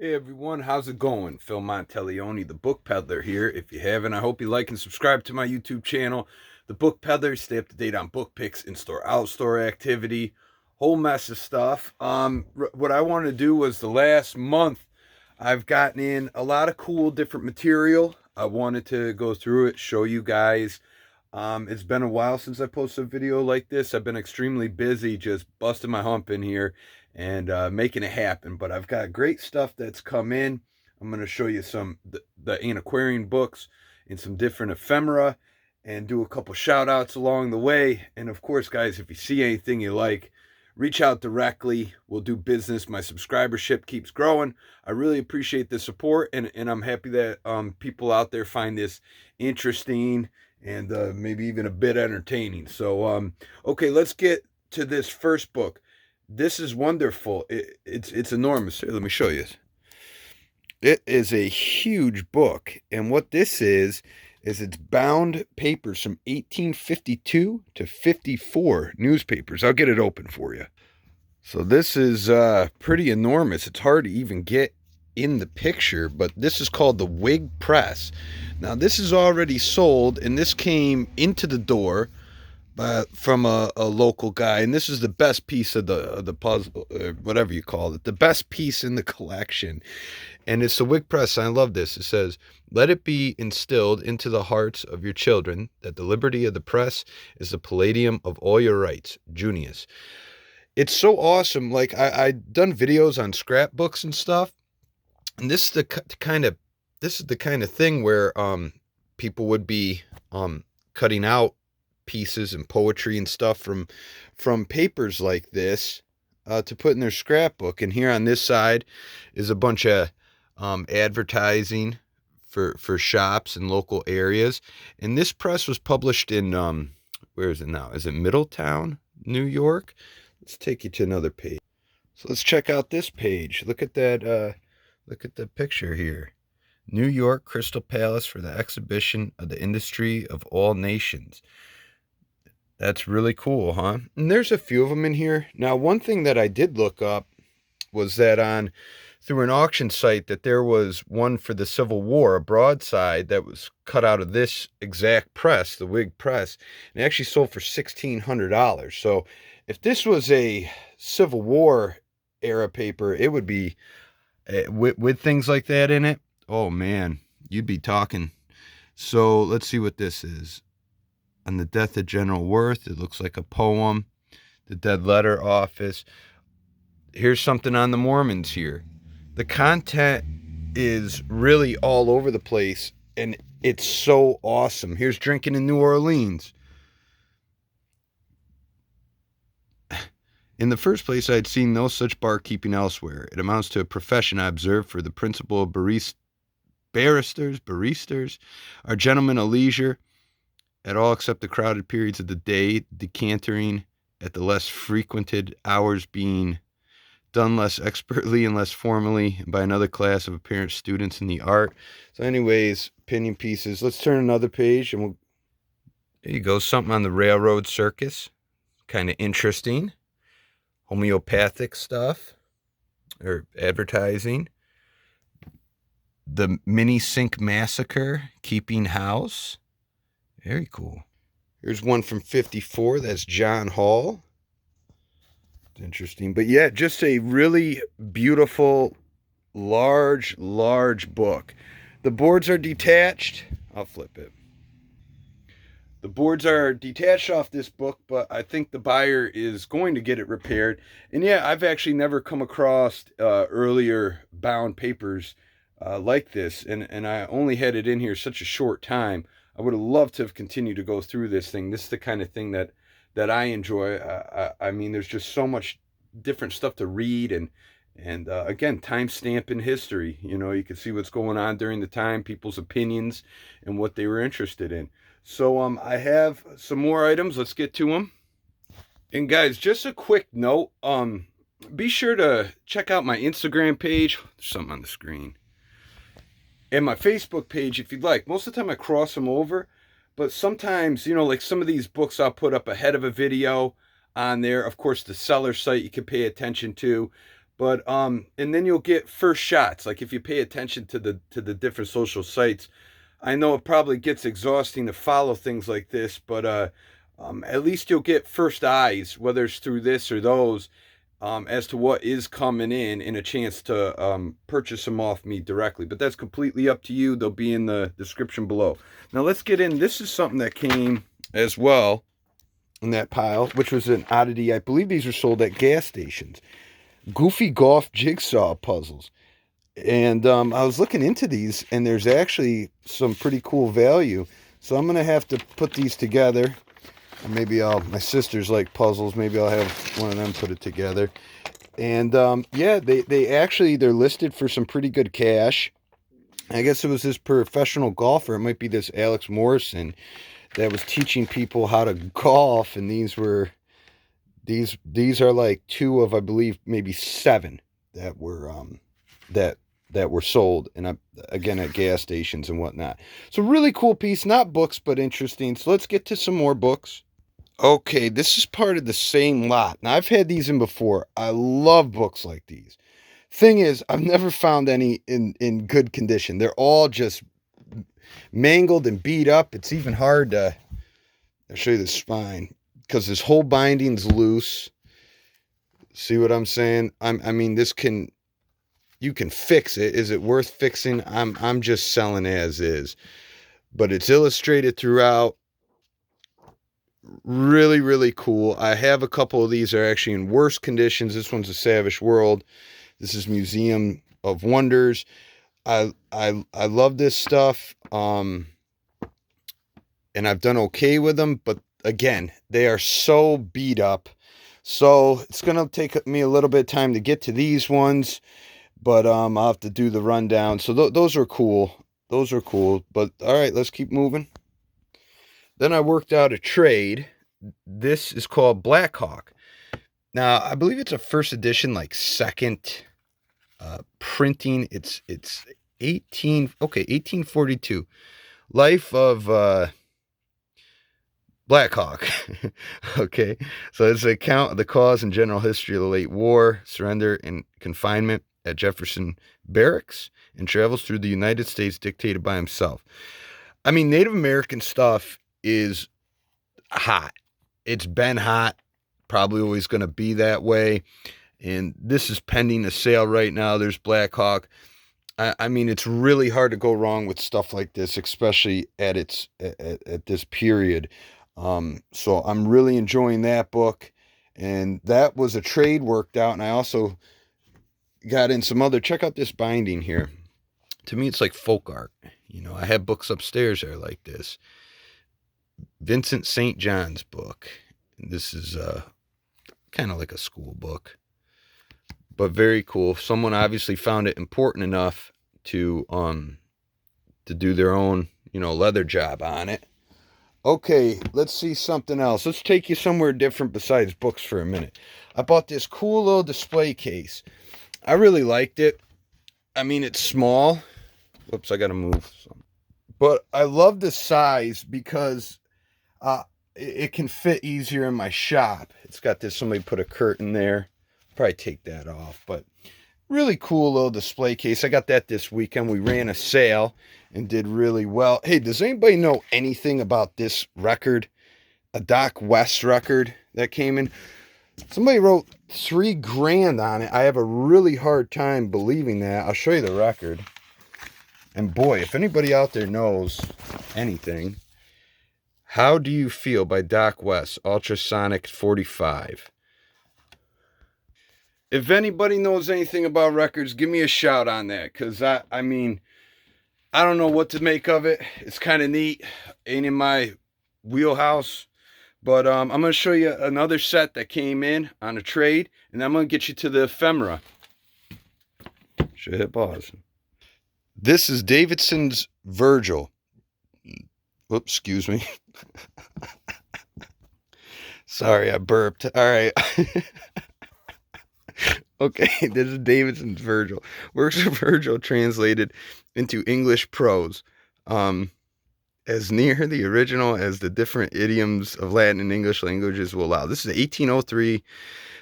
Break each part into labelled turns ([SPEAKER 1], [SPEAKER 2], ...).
[SPEAKER 1] Hey everyone, how's it going? Phil Monteleone, the Book Peddler here. If you haven't, I hope you like and subscribe to my YouTube channel, The Book Peddler. Stay up to date on book picks, in-store, out-store activity, whole mess of stuff. What I wanted to do was the last month, I've gotten in a lot of cool different material. I wanted to go through it, show you guys. It's been a while since I posted a video like this. I've been extremely busy just busting my hump in here and making it happen. But I've got great stuff that's come in. I'm going to show you the antiquarian books and some different ephemera and do a couple shout outs along the way. And of course, guys, if you see anything you like, reach out directly. We'll do business. My subscribership keeps growing. I really appreciate the support, and I'm happy that people out there find this interesting and maybe even a bit entertaining. So, okay, let's get to this first book. This is wonderful. It's enormous. Here, let me show you. It is a huge book, and what this is it's bound papers from 1852 to 54 newspapers. I'll get it open for you. So this is pretty enormous. It's hard to even get in the picture, but this is called the Wig Press. Now this is already sold, and this came into the door from a local guy, and this is the best piece of the puzzle, or whatever you call it, the best piece in the collection. And it's the Wig Press. I love this. It says, "Let it be instilled into the hearts of your children that the liberty of the press is the palladium of all your rights. Junius." It's so awesome. Like I done videos on scrapbooks and stuff, and this is the kind of thing where people would be cutting out pieces and poetry and stuff from papers like this to put in their scrapbook. And here on this side is a bunch of advertising for shops in local areas. And this press was published in where is it now? Is it Middletown, New York? Let's take you to another page. So let's check out this page. Look at that. Look at the picture here. New York Crystal Palace for the exhibition of the industry of all nations. That's really cool, huh? And there's a few of them in here. Now, one thing that I did look up was that through an auction site that there was one for the Civil War, a broadside that was cut out of this exact press, the Wig Press, and it actually sold for $1,600. So if this was a Civil War era paper, it would be with things like that in it. Oh man, you'd be talking. So let's see what this is. On the death of General Worth, it looks like a poem. The Dead Letter Office. Here's something on the Mormons here. The content is really all over the place, and it's so awesome. Here's Drinking in New Orleans. In the first place, I had seen no such barkeeping elsewhere. It amounts to a profession I observed for the principle of baristas are gentlemen of leisure at all except the crowded periods of the day, decantering at the less frequented hours being done less expertly and less formally by another class of apparent students in the art. So anyways, opinion pieces. Let's turn another page and there you go. Something on the railroad circus. Kind of interesting. Homeopathic stuff or advertising. The Mini Sink Massacre, Keeping House. Very cool. Here's one from 54. That's John Hall. It's interesting. But yeah, just a really beautiful, large book. The boards are detached. I'll flip it. The boards are detached off this book, but I think the buyer is going to get it repaired. And yeah, I've actually never come across earlier bound papers like this. And I only had it in here such a short time. I would have loved to have continued to go through this thing. This is the kind of thing that I enjoy. I mean, there's just so much different stuff to read, and again, timestamp in history. You know, you can see what's going on during the time, people's opinions, and what they were interested in. So I have some more items. Let's get to them. And guys, just a quick note. Be sure to check out my Instagram page. There's something on the screen. And my Facebook page if you'd like. Most of the time I cross them over, but sometimes, you know, like some of these books I'll put up ahead of a video on there. Of course, the seller site you can pay attention to. But and then you'll get first shots. Like if you pay attention to the different social sites, I know it probably gets exhausting to follow things like this, but at least you'll get first eyes, whether it's through this or those, as to what is coming in and a chance to purchase them off me directly. But that's completely up to you. They'll be in the description below. Now let's get in. This is something that came as well in that pile, which was an oddity. I believe these were sold at gas stations. Goofy golf jigsaw puzzles. And I was looking into these, and there's actually some pretty cool value. So I'm going to have to put these together. Maybe my sisters like puzzles. Maybe I'll have one of them put it together. And yeah, they're listed for some pretty good cash. I guess it was this professional golfer. It might be this Alex Morrison that was teaching people how to golf. And these are like 2 of, I believe, maybe 7 that were that were sold, and again at gas stations and whatnot. So really cool piece, not books, but interesting. So let's get to some more books. Okay, this is part of the same lot. Now, I've had these in before. I love books like these. Thing is, I've never found any in good condition. They're all just mangled and beat up. It's even hard to... I'll show you the spine, because this whole binding's loose. See what I'm saying? I mean, this can... You can fix it. Is it worth fixing? I'm just selling as is. But it's illustrated throughout. Really, really cool. I have a couple of these that are actually in worse conditions. This one's a Savage World. This is Museum of Wonders. I love this stuff. And I've done okay with them, but again, they are so beat up. So it's going to take me a little bit of time to get to these ones. But I'll have to do the rundown. So those are cool. Those are cool. But all right, let's keep moving. Then I worked out a trade. This is called Black Hawk. Now, I believe it's a first edition, like second printing. It's 1842. Life of Black Hawk. Okay. So it's an account of the cause and general history of the late war, surrender, and confinement at Jefferson Barracks, and travels through the United States dictated by himself. I mean, Native American stuff is hot. It's been hot, probably always going to be that way. And this is pending a sale right now. There's Black Hawk. I mean, it's really hard to go wrong with stuff like this, especially at this period. So I'm really enjoying that book. And that was a trade worked out. And I also got in some other... Check out this binding here. To me, it's like folk art. You know, I have books upstairs that are like this. Vincent St. John's book. This is kind of like a school book, but very cool. Someone obviously found it important enough to do their own, you know, leather job on it. Okay, let's see something else. Let's take you somewhere different besides books for a minute. I bought this cool little display case. I really liked it. I mean, it's small. Whoops, I gotta move some. But I love the size because it can fit easier in my shop. It's got this, somebody put a curtain there. Probably take that off, but really cool little display case. I got that this weekend. We ran a sale and did really well. Hey, does anybody know anything about this record? A Doc West record that came in. Somebody wrote $3,000 on it. I have a really hard time believing that. I'll show you the record. And boy, if anybody out there knows anything, How Do You Feel by Doc West, Ultrasonic 45. If anybody knows anything about records, give me a shout on that, because I mean, I don't know what to make of it. It's kind of neat. Ain't in my wheelhouse. But I'm going to show you another set that came in on a trade, and I'm going to get you to the Ephemera. Should hit pause. This is Davidsons Virgil. Whoops, excuse me. Sorry, I burped. All right. Okay, this is Davidsons Virgil. Works of Virgil translated into English prose. as near the original as the different idioms of Latin and English languages will allow. This is 1803,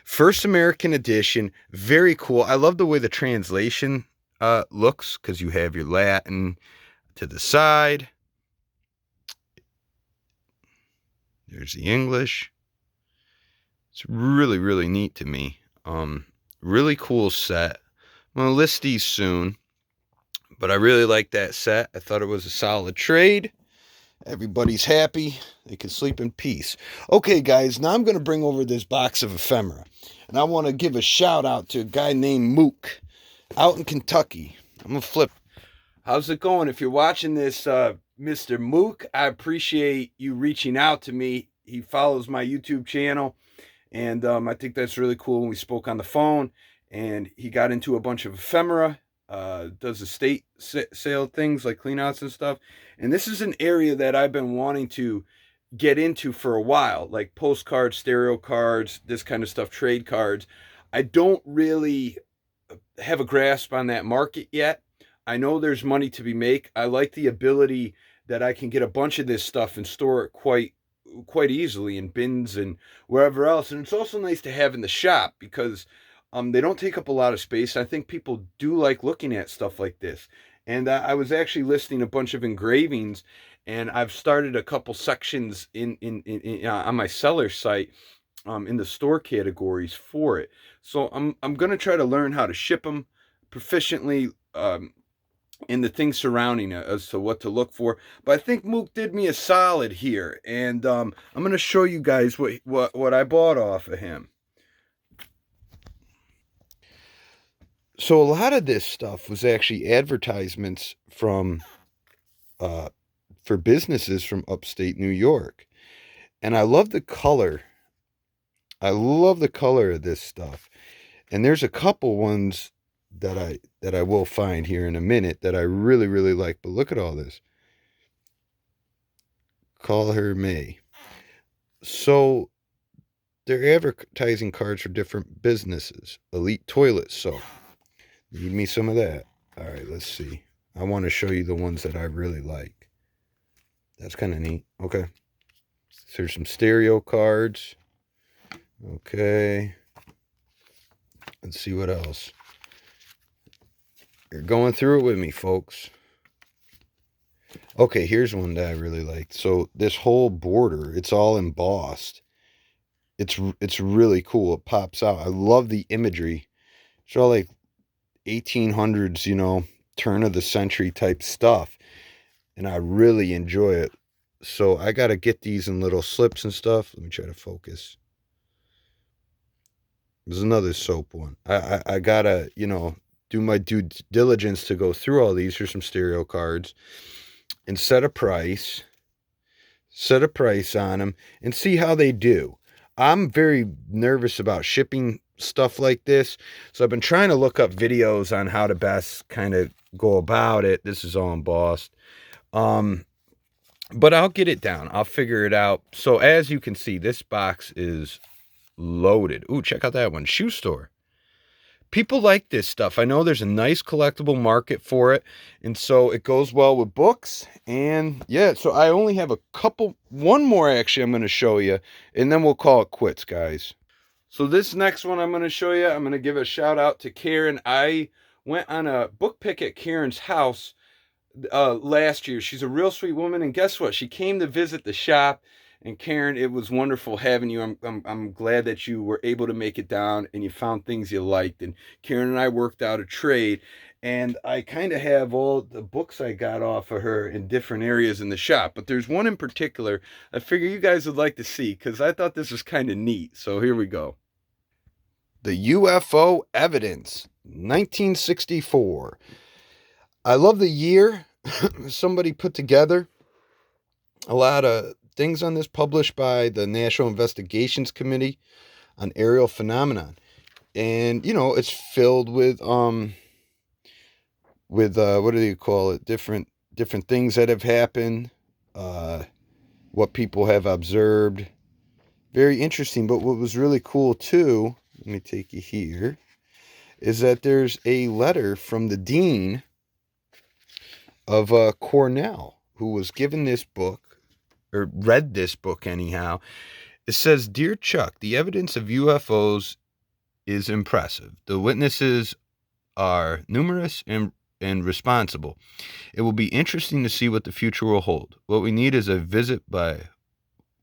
[SPEAKER 1] first American edition. Very cool. I love the way the translation looks, because you have your Latin to the side. There's the English. It's really, really neat to me. Really cool set. I'm going to list these soon, but I really like that set. I thought it was a solid trade. Everybody's happy. They can sleep in peace. Okay, guys, now I'm going to bring over this box of ephemera. And I want to give a shout out to a guy named Mook out in Kentucky. I'm going to flip. How's it going? If you're watching this, Mr. Mook, I appreciate you reaching out to me. He follows my YouTube channel. And I think that's really cool. When we spoke on the phone, and he got into a bunch of ephemera, does estate sale things like cleanouts and stuff. And this is an area that I've been wanting to get into for a while, like postcards, stereo cards, this kind of stuff, trade cards. I don't really have a grasp on that market yet. I know there's money to be made. I like the ability that I can get a bunch of this stuff and store it quite easily in bins and wherever else. And it's also nice to have in the shop, because they don't take up a lot of space. I think people do like looking at stuff like this. And I was actually listing a bunch of engravings, and I've started a couple sections in on my seller site in the store categories for it. So I'm going to try to learn how to ship them proficiently, in the things surrounding it as to what to look for. But I think Mook did me a solid here, and I'm going to show you guys what I bought off of him. So a lot of this stuff was actually advertisements from for businesses from upstate New York. And I love the color. I love the color of this stuff. And there's a couple ones that I will find here in a minute that I really, really like. But look at all this. Call her May. So they're advertising cards for different businesses. Elite toilet soap. Need me some of that. All right, let's see. I want to show you the ones that I really like. That's kind of neat. Okay. So there's some stereo cards. Okay. Let's see what else. You're going through it with me, folks. Okay, here's one that I really liked. So this whole border, it's all embossed. It's really cool. It pops out. I love the imagery. It's all like 1800s, turn of the century type stuff. And I really enjoy it. So I got to get these in little slips and stuff. Let me try to focus. There's another soap one. I got to, do my due diligence to go through all these. Here's some stereo cards. And set a price on them and see how they do. I'm very nervous about shipping stuff like this. So I've been trying to look up videos on how to best kind of go about it. This is all embossed. But I'll get it down. I'll figure it out. So as you can see, this box is loaded. Ooh, check out that one. Shoe store. People like this stuff. I know there's a nice collectible market for it. And so it goes well with books. And yeah, so I only have one more actually I'm going to show you. And then we'll call it quits, guys. So this next one I'm going to show you, I'm going to give a shout out to Karen. I went on a book pick at Karen's house last year. She's a real sweet woman. And guess what? She came to visit the shop. And Karen, it was wonderful having you. I'm glad that you were able to make it down and you found things you liked. And Karen and I worked out a trade. And I kind of have all the books I got off of her in different areas in the shop. But there's one in particular I figure you guys would like to see, because I thought this was kind of neat. So here we go. The UFO Evidence, 1964. I love the year. Somebody put together a lot of things on this, published by the National Investigations Committee on Aerial Phenomenon. And, it's filled with what do you call it? Different things that have happened, what people have observed. Very interesting. But what was really cool too, let me take you here, is that there's a letter from the dean of Cornell. who was given this book, or read this book anyhow. It says, "Dear Chuck, the evidence of UFOs is impressive. The witnesses are numerous and responsible. It will be interesting to see what the future will hold. What we need is a visit by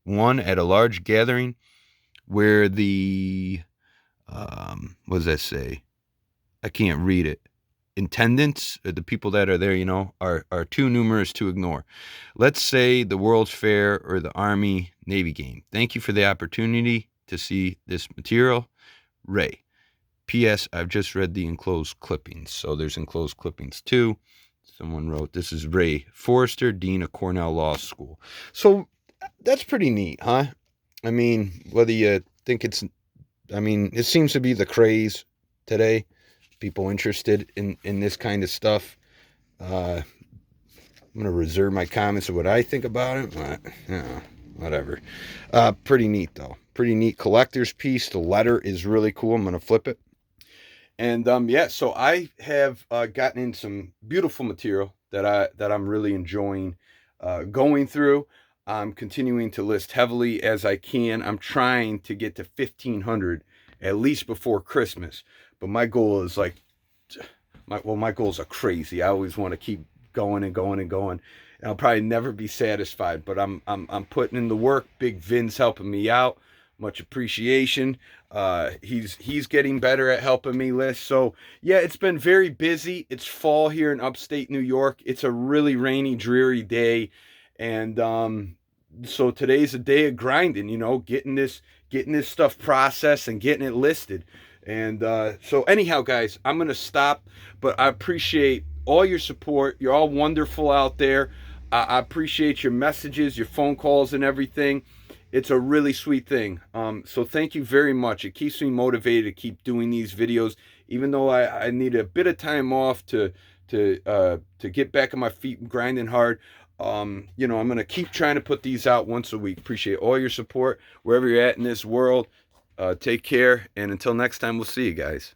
[SPEAKER 1] one at a large gathering where the, what does that say? I can't read it. Attendants, the people that are there, are too numerous to ignore. Let's say the World's Fair or the Army Navy game. Thank you for the opportunity to see this material. Ray. P.S. I've just read the enclosed clippings." So there's enclosed clippings too. Someone wrote, "This is Ray Forrester, Dean of Cornell Law School." So that's pretty neat, huh? I mean, whether you think it seems to be the craze today. People interested in this kind of stuff. I'm going to reserve my comments of what I think about it. But, whatever. Pretty neat, though. Pretty neat collector's piece. The letter is really cool. I'm going to flip it. And so I have gotten in some beautiful material that I'm really enjoying going through. I'm continuing to list heavily as I can. I'm trying to get to 1,500 at least before Christmas. But my goal is my goals are crazy. I always want to keep going and going and going. And I'll probably never be satisfied. But I'm putting in the work. Big Vin's helping me out. Much appreciation. He's getting better at helping me list. So yeah, it's been very busy. It's fall here in upstate New York. It's a really rainy, dreary day, and so today's a day of grinding. Getting this stuff processed and getting it listed. And so anyhow, guys, I'm gonna stop. But I appreciate all your support. You're all wonderful out there. I appreciate your messages, your phone calls, and everything. It's a really sweet thing. So thank you very much. It keeps me motivated to keep doing these videos, even though I need a bit of time off to get back on my feet and grinding hard. I'm going to keep trying to put these out once a week. Appreciate all your support wherever you're at in this world. Take care. And until next time, we'll see you guys.